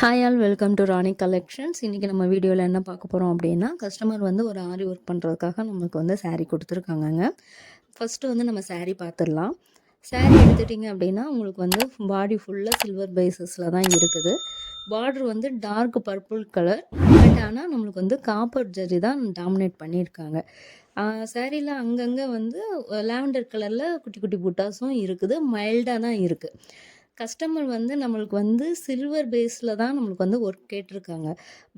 Hi all, welcome to Rani collections. இன்றைக்கி நம்ம வீடியோவில் என்ன பார்க்க போகிறோம் அப்படின்னா, கஸ்டமர் வந்து ஒரு ஆரி ஒர்க் பண்ணுறதுக்காக நம்மளுக்கு வந்து saree கொடுத்துருக்காங்கங்க. ஃபஸ்ட்டு வந்து நம்ம saree பார்த்துடலாம். saree எடுத்துட்டிங்க அப்படின்னா உங்களுக்கு வந்து பாடி ஃபுல்லாக சில்வர் பேஸஸில் தான் இருக்குது. பார்டர் வந்து டார்க் பர்பிள் கலர், பட் ஆனால் நம்மளுக்கு வந்து காப்பர் ஜரி தான் டாமினேட் பண்ணியிருக்காங்க. சாரியில் அங்கங்கே வந்து லாவெண்டர் கலரில் குட்டி குட்டி புட்டாஸும் இருக்குது, மைல்டாக தான் இருக்குது. கஸ்டமர் வந்து நம்மளுக்கு வந்து சில்வர் பேஸில் தான் நம்மளுக்கு வந்து ஒர்க் கேட்டிருக்காங்க.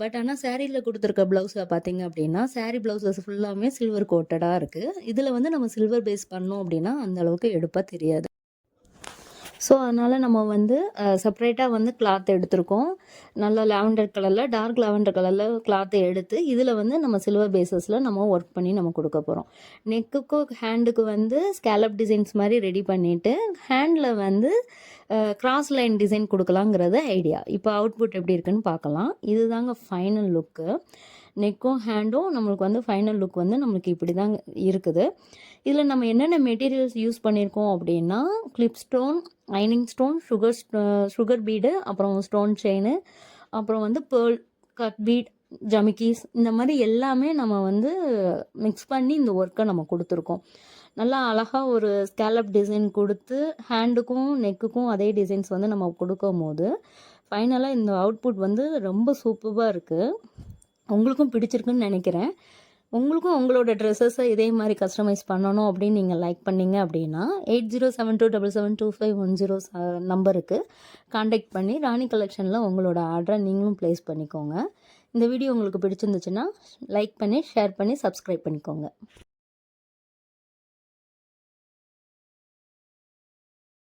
பட் ஆனால் சாரியில் கொடுத்துருக்க ப்ளவுஸில் பார்த்தீங்க அப்படின்னா, சாரி ப்ளவுஸஸ் ஃபுல்லாமே சில்வர் கோட்டடாக இருக்குது. இதில் வந்து நம்ம சில்வர் பேஸ் பண்ணோம் அப்படின்னா அந்த அளவுக்கு எடுப்பாக தெரியாது. ஸோ அதனால் நம்ம வந்து செப்ரேட்டாக வந்து கிளாத் எடுத்திருக்கோம். நல்ல லாவெண்டர் கலரில், டார்க் லாவெண்டர் கலரில் கிளாத்தை எடுத்து இதில் வந்து நம்ம சில்வர் பேஸஸில் நம்ம ஒர்க் பண்ணி நம்ம கொடுக்க போகிறோம். நெக்குக்கும் ஹேண்டுக்கு வந்து ஸ்கேலப் டிசைன்ஸ் மாதிரி ரெடி பண்ணிவிட்டு ஹேண்டில் வந்து கிராஸ் லைன் டிசைன் கொடுக்கலாங்கிறது ஐடியா. இப்போ அவுட்புட் எப்படி இருக்குன்னு பார்க்கலாம். இதுதாங்க ஃபைனல் லுக்கு. நெக்கும் ஹேண்டும் நம்மளுக்கு வந்து ஃபைனல் லுக் வந்து நம்மளுக்கு இப்படி தான் இருக்குது. இதில் நம்ம என்னென்ன மெட்டீரியல்ஸ் யூஸ் பண்ணியிருக்கோம் அப்படின்னா, கிளிப் ஸ்டோன், ஐனிங் ஸ்டோன், சுகர் பீடு, அப்புறம் ஸ்டோன் செயின், அப்புறம் வந்து பேர்ல், கட் பீட், ஜமிக்கீஸ், இந்த மாதிரி எல்லாமே நம்ம வந்து மிக்ஸ் பண்ணி இந்த ஒர்க்கை நம்ம கொடுத்துருக்கோம். நல்லா அழகாக ஒரு ஸ்கேலப் டிசைன் கொடுத்து ஹேண்டுக்கும் நெக்குக்கும் அதே டிசைன்ஸ் வந்து நம்ம கொடுக்கும் போது ஃபைனலாக இந்த அவுட்புட் வந்து ரொம்ப சூப்பராக இருக்குது. உங்களுக்கும் பிடிச்சிருக்குன்னு நினைக்கிறேன். உங்களுக்கும் உங்களோட ட்ரெஸ்ஸஸை இதே மாதிரி கஸ்டமைஸ் பண்ணணும் அப்படின்னு நீங்கள் லைக் பண்ணீங்க அப்படின்னா 8072772510 நம்பருக்கு காண்டாக்ட் பண்ணி ராணி கலெக்ஷனில் உங்களோட ஆர்டரை நீங்களும் ப்ளேஸ் பண்ணிக்கோங்க. இந்த வீடியோ உங்களுக்கு பிடிச்சிருந்துச்சுன்னா லைக் பண்ணி, ஷேர் பண்ணி, சப்ஸ்கிரைப் பண்ணிக்கோங்க.